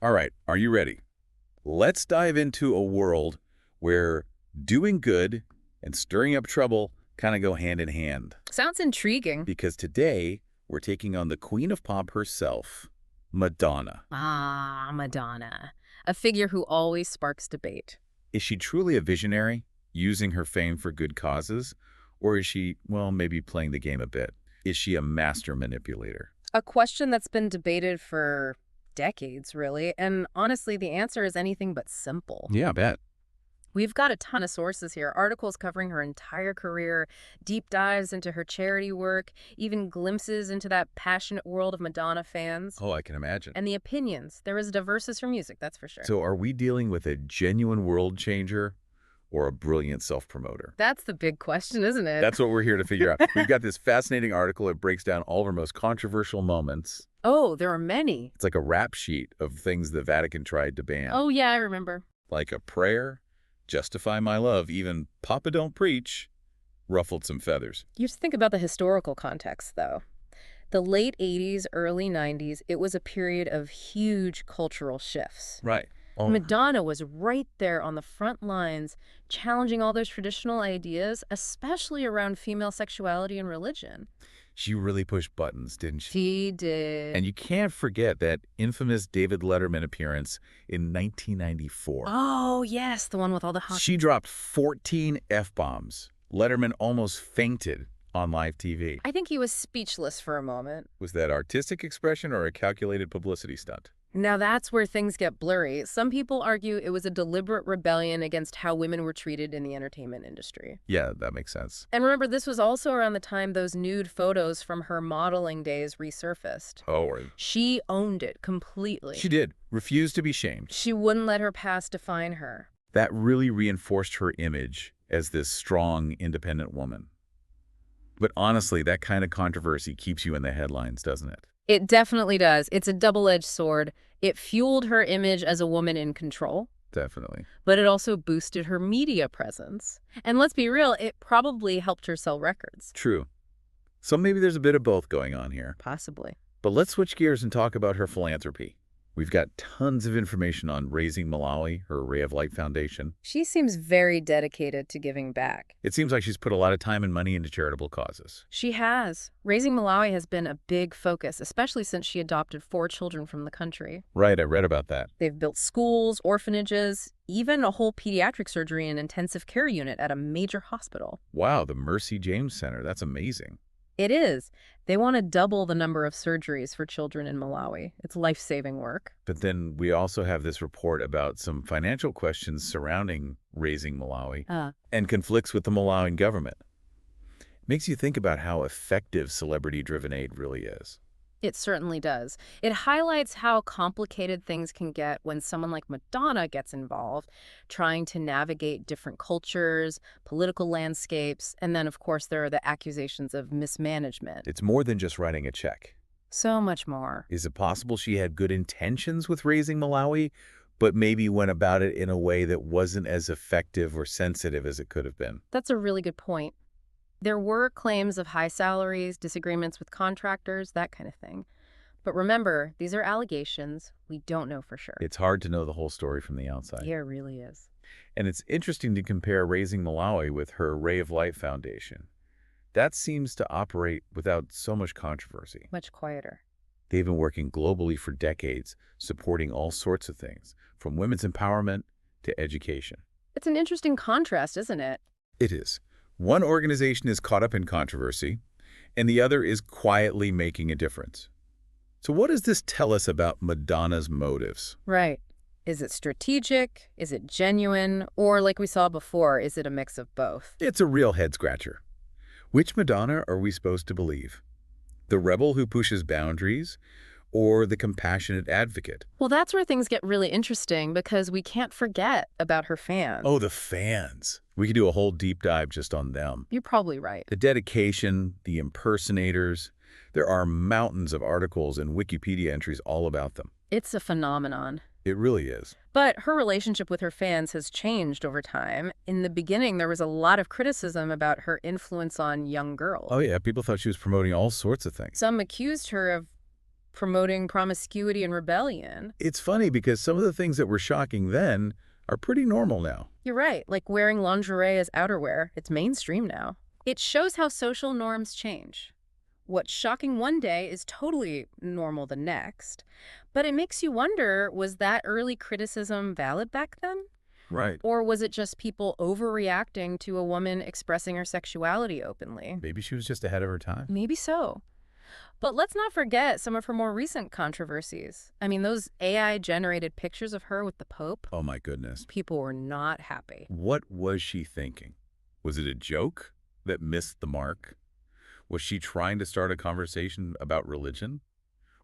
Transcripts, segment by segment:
All right, are you ready? Let's dive into a world where doing good and stirring up trouble kind of go hand in hand. Sounds intriguing. Because today, we're taking on the queen of pop herself, Madonna. Ah, Madonna. A figure who always sparks debate. Is she truly a visionary, using her fame for good causes? Or is she, well, maybe playing the game a bit? Is she a master manipulator? A question that's been debated for decades, really. And honestly, the answer is anything but simple. Yeah, I bet. We've got a ton of sources here, articles covering her entire career, deep dives into her charity work, even glimpses into that passionate world of Madonna fans. Oh, I can imagine. And the opinions. They're as diverse as her music, that's for sure. So are we dealing with a genuine world changer or a brilliant self-promoter? That's the big question, isn't it? That's what we're here to figure out. We've got this fascinating article. It breaks down all of our most controversial moments. Oh, there are many. It's like a rap sheet of things the Vatican tried to ban. Oh, yeah, I remember. Like a prayer, justify my love, even Papa don't preach, ruffled some feathers. You have to think about the historical context, though. The late 80s, early 90s, it was a period of huge cultural shifts. Right. Oh, Madonna was right there on the front lines, challenging all those traditional ideas, especially around female sexuality and religion. she really pushed buttons, didn't she? She did. And you can't forget that infamous David Letterman appearance in 1994. Oh, yes, the one with all the hot... She dropped 14 F-bombs. Letterman almost fainted on live TV. I think he was speechless for a moment. Was that artistic expression or a calculated publicity stunt? Now that's where things get blurry. Some people argue it was a deliberate rebellion against how women were treated in the entertainment industry. Yeah, that makes sense. And remember, this was also around the time those nude photos from her modeling days resurfaced. Oh, or She owned it completely. she did. Refused to be shamed. She wouldn't let her past define her. That really reinforced her image as this strong, independent woman. But honestly, that kind of controversy keeps you in the headlines, doesn't it? It definitely does. It's a double-edged sword. It fueled her image as a woman in control, Definitely. but it also boosted her media presence. And let's be real, it probably helped her sell records. True. So maybe there's a bit of both going on here. Possibly. But let's switch gears and talk about her philanthropy. We've got tons of information on Raising Malawi, her Ray of Light Foundation. She seems very dedicated to giving back. It seems like she's put a lot of time and money into charitable causes. She has. Raising Malawi has been a big focus, especially since she adopted 4 children from the country. Right, I read about that. They've built schools, orphanages, even a whole pediatric surgery and intensive care unit at a major hospital. Wow, the Mercy James Center. That's amazing. It is. They want to double the number of surgeries for children in Malawi. It's life-saving work. But then we also have this report about some financial questions surrounding Raising Malawi and conflicts with the Malawian government. Makes you think about how effective celebrity-driven aid really is. It certainly does. It highlights how complicated things can get when someone like Madonna gets involved, trying to navigate different cultures, political landscapes, and then, of course, there are the accusations of mismanagement. It's more than just writing a check. So much more. Is it possible she had good intentions with Raising Malawi, but maybe went about it in a way that wasn't as effective or sensitive as it could have been? That's a really good point. There were claims of high salaries, disagreements with contractors, that kind of thing. But remember, these are allegations. We don't know for sure. It's hard to know the whole story from the outside. Yeah, it really is. And it's interesting to compare Raising Malawi with her Ray of Light Foundation. That seems to operate without so much controversy. Much quieter. They've been working globally for decades, supporting all sorts of things, from women's empowerment to education. It's an interesting contrast, isn't it? It is. One organization is caught up in controversy, and the other is quietly making a difference. So what does this tell us about Madonna's motives? Right. Is it strategic? Is it genuine? Or, like we saw before, is it a mix of both? It's a real head-scratcher. Which Madonna are we supposed to believe? The rebel who pushes boundaries, or the compassionate advocate? Well, that's where things get really interesting because we can't forget about her fans. Oh, the fans. We could do a whole deep dive just on them. You're probably right. The dedication, the impersonators. There are mountains of articles and Wikipedia entries all about them. It's a phenomenon. It really is. But her relationship with her fans has changed over time. In the beginning, there was a lot of criticism about her influence on young girls. Oh yeah, people thought she was promoting all sorts of things. Some accused her of promoting promiscuity and rebellion. It's funny because some of the things that were shocking then are pretty normal now. You're right, like wearing lingerie as outerwear. It's mainstream now. It shows how social norms change. What's shocking one day is totally normal the next. But it makes you wonder, was that early criticism valid back then? Right. Or was it just people overreacting to a woman expressing her sexuality openly? Maybe she was just ahead of her time. Maybe so. But let's not forget some of her more recent controversies. I mean, those AI-generated pictures of her with the Pope, Oh my goodness. people were not happy. What was she thinking? Was it a joke that missed the mark? Was she trying to start a conversation about religion?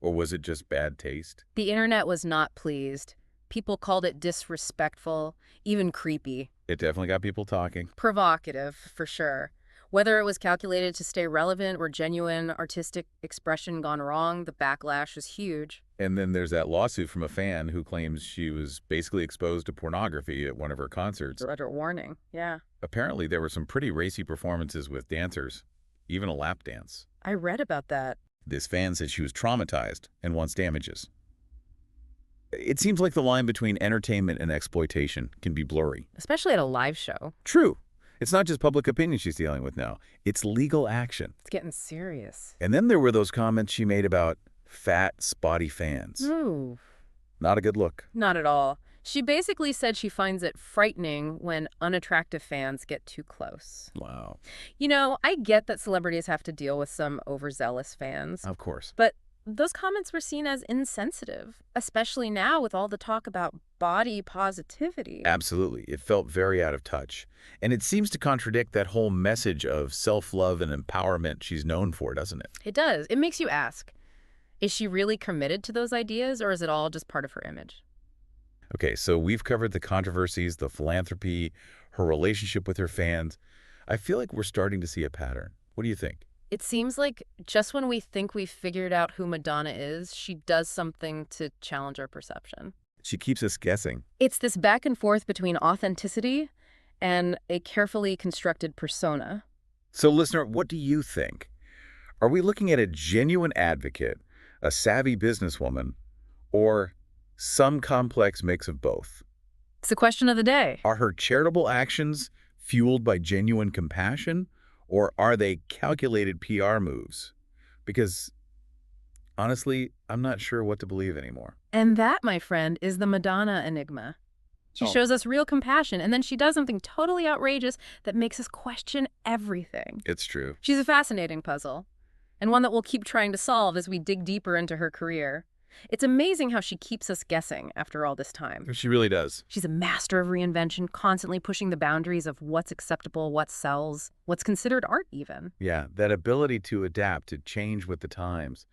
Or was it just bad taste? The internet was not pleased. People called it disrespectful, even creepy. It definitely got people talking. Provocative, for sure. Whether it was calculated to stay relevant or genuine artistic expression gone wrong, the backlash was huge. And then there's that lawsuit from a fan who claims she was basically exposed to pornography at one of her concerts. Under warning, yeah. Apparently, there were some pretty racy performances with dancers, even a lap dance. I read about that. This fan said she was traumatized and wants damages. It seems like the line between entertainment and exploitation can be blurry. Especially at a live show. True. It's not just public opinion she's dealing with now. It's legal action. It's getting serious. And then there were those comments she made about fat, spotty fans. Ooh. Not a good look. Not at all. She basically said she finds it frightening when unattractive fans get too close. Wow. You know, I get that celebrities have to deal with some overzealous fans. Of course. But those comments were seen as insensitive, especially now with all the talk about body positivity. Absolutely. It felt very out of touch. And it seems to contradict that whole message of self-love and empowerment she's known for, doesn't it? It does. It makes you ask, is she really committed to those ideas, or is it all just part of her image? Okay, so we've covered the controversies, the philanthropy, her relationship with her fans. I feel like we're starting to see a pattern. What do you think? It seems like just when we think we've figured out who Madonna is, she does something to challenge our perception. She keeps us guessing. It's this back and forth between authenticity and a carefully constructed persona. So listener, what do you think? Are we looking at a genuine advocate, a savvy businesswoman, or some complex mix of both? It's the question of the day. Are her charitable actions fueled by genuine compassion, or are they calculated PR moves? Because, honestly, I'm not sure what to believe anymore. And that, my friend, is the Madonna enigma. She shows us real compassion, and then she does something totally outrageous that makes us question everything. It's true. She's a fascinating puzzle, and one that we'll keep trying to solve as we dig deeper into her career. It's amazing how she keeps us guessing after all this time. She really does. She's a master of reinvention, constantly pushing the boundaries of what's acceptable, what sells, what's considered art even. Yeah, that ability to adapt, to change with the times.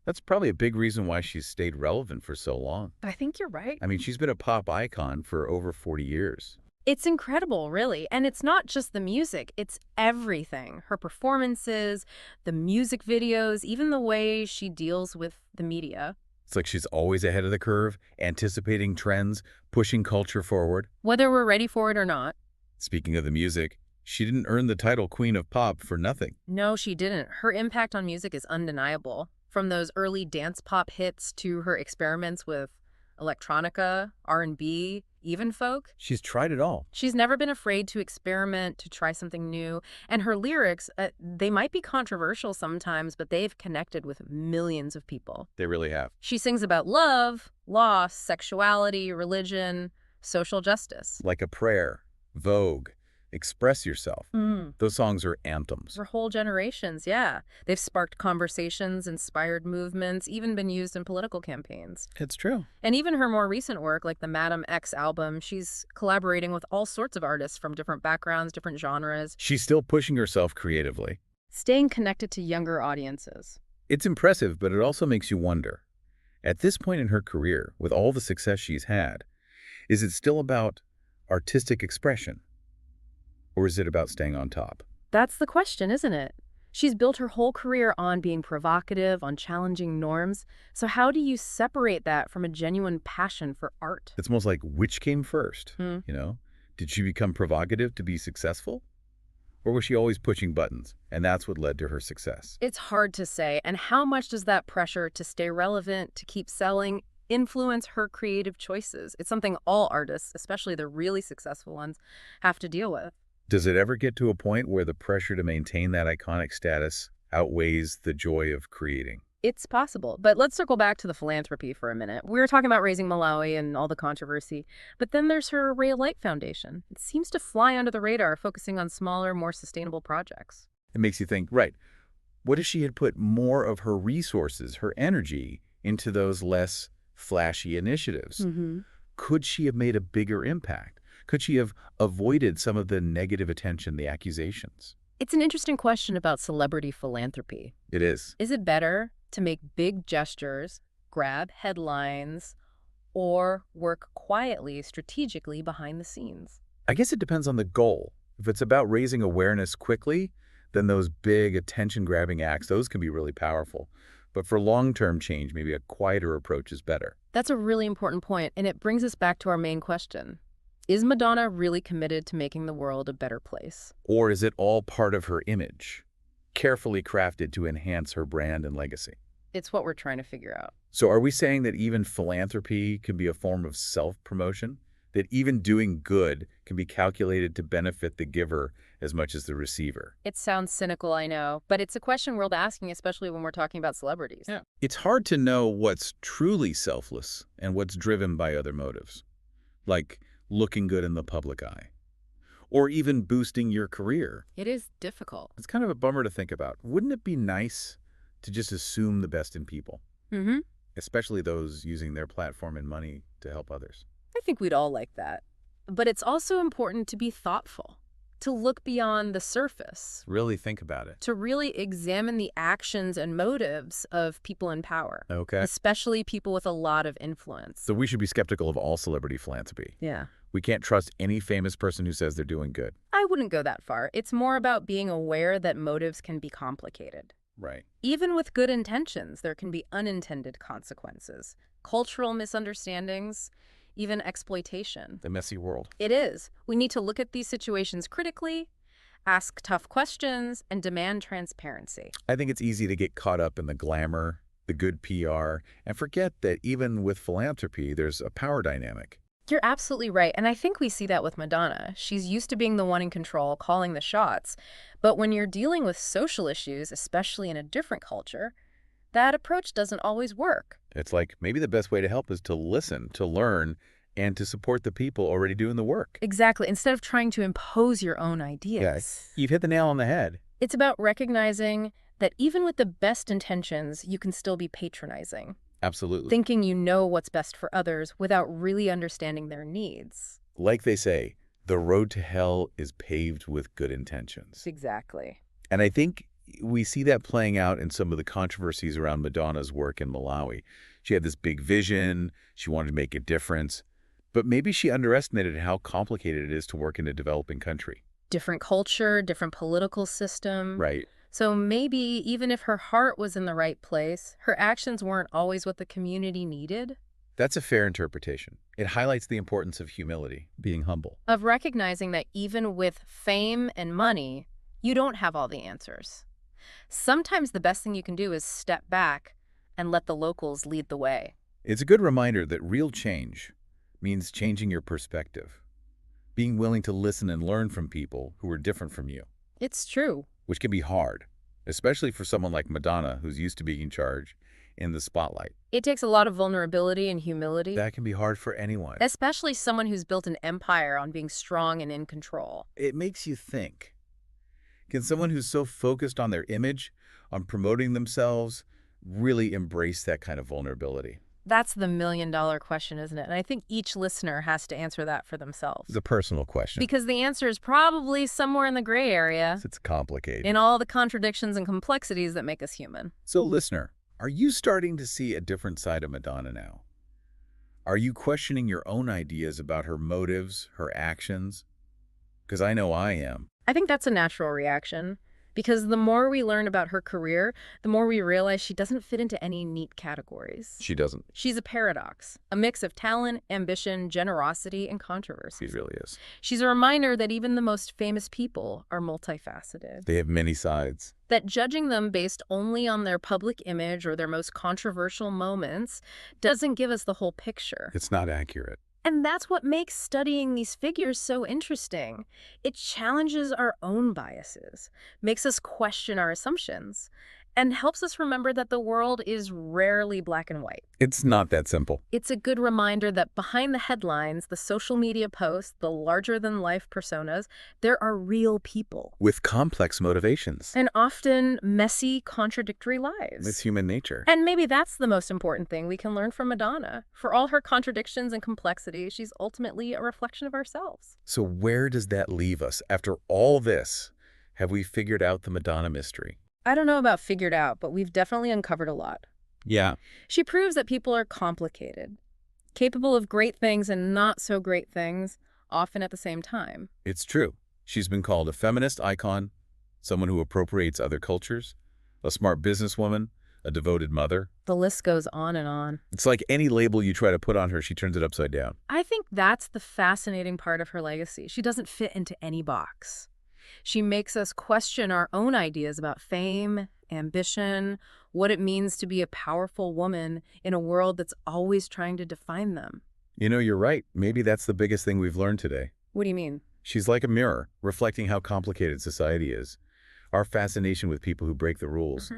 That's probably a big reason why she's stayed relevant for so long. I think you're right. I mean, she's been a pop icon for over 40 years. It's incredible, really. And it's not just the music, it's everything. Her performances, the music videos, even the way she deals with the media. It's like she's always ahead of the curve, anticipating trends, pushing culture forward. Whether we're ready for it or not. Speaking of the music, she didn't earn the title Queen of Pop for nothing. No, she didn't. Her impact on music is undeniable. From those early dance pop hits to her experiments with electronica, R&B, even folk. She's tried it all. She's never been afraid to experiment, to try something new. And her lyrics, they might be controversial sometimes, but they've connected with millions of people. They really have. She sings about love, loss, sexuality, religion, social justice. Like a prayer, Vogue, Express Yourself. Those songs are anthems. For whole generations, yeah. They've sparked conversations, inspired movements, even been used in political campaigns. It's true. And even her more recent work, like the Madam X album, she's collaborating with all sorts of artists from different backgrounds, different genres. She's still pushing herself creatively. Staying connected to younger audiences. It's impressive, but it also makes you wonder. At this point in her career, with all the success she's had, is it still about artistic expression? Or is it about staying on top? That's the question, isn't it? She's built her whole career on being provocative, on challenging norms. So how do you separate that from a genuine passion for art? It's almost like which came first, you know? Did she become provocative to be successful? Or was she always pushing buttons, and that's what led to her success? It's hard to say. And how much does that pressure to stay relevant, to keep selling, influence her creative choices? It's something all artists, especially the really successful ones, have to deal with. Does it ever get to a point where the pressure to maintain that iconic status outweighs the joy of creating? It's possible. But let's circle back to the philanthropy for a minute. We were talking about Raising Malawi and all the controversy, but then there's her Ray of Light Foundation. It seems to fly under the radar, focusing on smaller, more sustainable projects. It makes you think, right, what if she had put more of her resources, her energy, into those less flashy initiatives? Could she have made a bigger impact? Could she have avoided some of the negative attention, the accusations? It's an interesting question about celebrity philanthropy. It is. Is it better to make big gestures, grab headlines, or work quietly, strategically behind the scenes? I guess it depends on the goal. If it's about raising awareness quickly, then those big attention-grabbing acts, those can be really powerful. But for long-term change, maybe a quieter approach is better. That's a really important point, and it brings us back to our main question. Is Madonna really committed to making the world a better place? Or is it all part of her image, carefully crafted to enhance her brand and legacy? It's what we're trying to figure out. So are we saying that even philanthropy can be a form of self-promotion? That even doing good can be calculated to benefit the giver as much as the receiver? It sounds cynical, I know, but it's a question worth asking, especially when we're talking about celebrities. Yeah. It's hard to know what's truly selfless and what's driven by other motives, like looking good in the public eye, or even boosting your career. It is difficult. It's kind of a bummer to think about. Wouldn't it be nice to just assume the best in people, especially those using their platform and money to help others? I think we'd all like that. But it's also important to be thoughtful, to look beyond the surface, Really think about it. to really examine the actions and motives of people in power, Okay. especially people with a lot of influence. So we should be skeptical of all celebrity philanthropy. Yeah. We can't trust any famous person who says they're doing good. I wouldn't go that far. It's more about being aware that motives can be complicated. Right. Even with good intentions, there can be unintended consequences, cultural misunderstandings, even exploitation. The messy world. It is. We need to look at these situations critically, ask tough questions, and demand transparency. I think it's easy to get caught up in the glamour, the good PR, and forget that even with philanthropy, there's a power dynamic. You're absolutely right, and I think we see that with Madonna. She's used to being the one in control, calling the shots. But when you're dealing with social issues, especially in a different culture, that approach doesn't always work. It's like maybe the best way to help is to listen, to learn, and to support the people already doing the work. Exactly, instead of trying to impose your own ideas. You've hit the nail on the head. It's about recognizing that even with the best intentions, you can still be patronizing. Absolutely. Thinking you know what's best for others without really understanding their needs. Like they say, the road to hell is paved with good intentions. Exactly. And I think we see that playing out in some of the controversies around Madonna's work in Malawi. She had this big vision. She wanted to make a difference. But maybe she underestimated how complicated it is to work in a developing country. Different culture, different political system. Right. So maybe even if her heart was in the right place, her actions weren't always what the community needed. That's a fair interpretation. It highlights the importance of humility, being humble. Of recognizing that even with fame and money, you don't have all the answers. Sometimes the best thing you can do is step back and let the locals lead the way. It's a good reminder that real change means changing your perspective, being willing to listen and learn from people who are different from you. It's true. Which can be hard, especially for someone like Madonna, who's used to being in charge in the spotlight. It takes a lot of vulnerability and humility. That can be hard for anyone. Especially someone who's built an empire on being strong and in control. It makes you think. Can someone who's so focused on their image, on promoting themselves, really embrace that kind of vulnerability? That's the million-dollar question, isn't it? And I think each listener has to answer that for themselves. It's a personal question. Because the answer is probably somewhere in the gray area. It's complicated. In all the contradictions and complexities that make us human. So, listener, are you starting to see a different side of Madonna now? Are you questioning your own ideas about her motives, her actions? Because I know I am. I think that's a natural reaction. Because the more we learn about her career, the more we realize she doesn't fit into any neat categories. She doesn't. She's a paradox, a mix of talent, ambition, generosity, and controversy. She really is. She's a reminder that even the most famous people are multifaceted. They have many sides. That judging them based only on their public image or their most controversial moments doesn't give us the whole picture. It's not accurate. And that's what makes studying these figures so interesting. It challenges our own biases, makes us question our assumptions, and helps us remember that the world is rarely black and white. It's not that simple. It's a good reminder that behind the headlines, the social media posts, the larger-than-life personas, there are real people. With complex motivations. And often messy, contradictory lives. It's human nature. And maybe that's the most important thing we can learn from Madonna. For all her contradictions and complexity, she's ultimately a reflection of ourselves. So where does that leave us? After all this, have we figured out the Madonna mystery? I don't know about figured out, but we've definitely uncovered a lot. Yeah. She proves that people are complicated, capable of great things and not so great things, often at the same time. It's true. She's been called a feminist icon, someone who appropriates other cultures, a smart businesswoman, a devoted mother. The list goes on and on. It's like any label you try to put on her, she turns it upside down. I think that's the fascinating part of her legacy. She doesn't fit into any box. She makes us question our own ideas about fame, ambition, what it means to be a powerful woman in a world that's always trying to define them. You know, you're right. Maybe that's the biggest thing we've learned today. What do you mean? She's like a mirror, reflecting how complicated society is, our fascination with people who break the rules,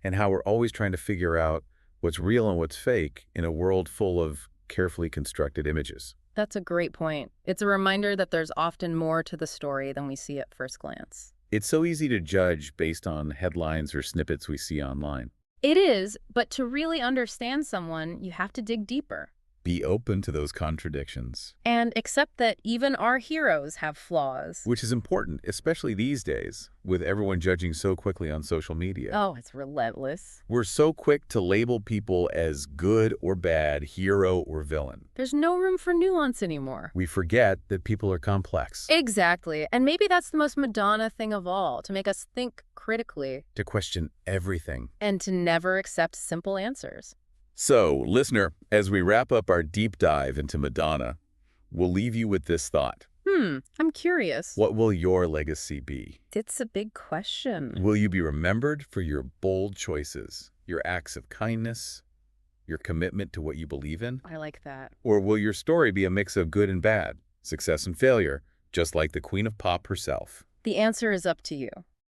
and how we're always trying to figure out what's real and what's fake in a world full of carefully constructed images. That's a great point. It's a reminder that there's often more to the story than we see at first glance. It's so easy to judge based on headlines or snippets we see online. It is, but to really understand someone, you have to dig deeper. Be open to those contradictions. And accept that even our heroes have flaws. Which is important, especially these days, with everyone judging so quickly on social media. Oh, it's relentless. We're so quick to label people as good or bad, hero or villain. There's no room for nuance anymore. We forget that people are complex. Exactly. And maybe that's the most Madonna thing of all, to make us think critically. To question everything. And to never accept simple answers. So, listener, as we wrap up our deep dive into Madonna, we'll leave you with this thought. I'm curious. What will your legacy be? It's a big question. Will you be remembered for your bold choices, your acts of kindness, your commitment to what you believe in? I like that. Or will your story be a mix of good and bad, success and failure, just like the Queen of Pop herself? The answer is up to you.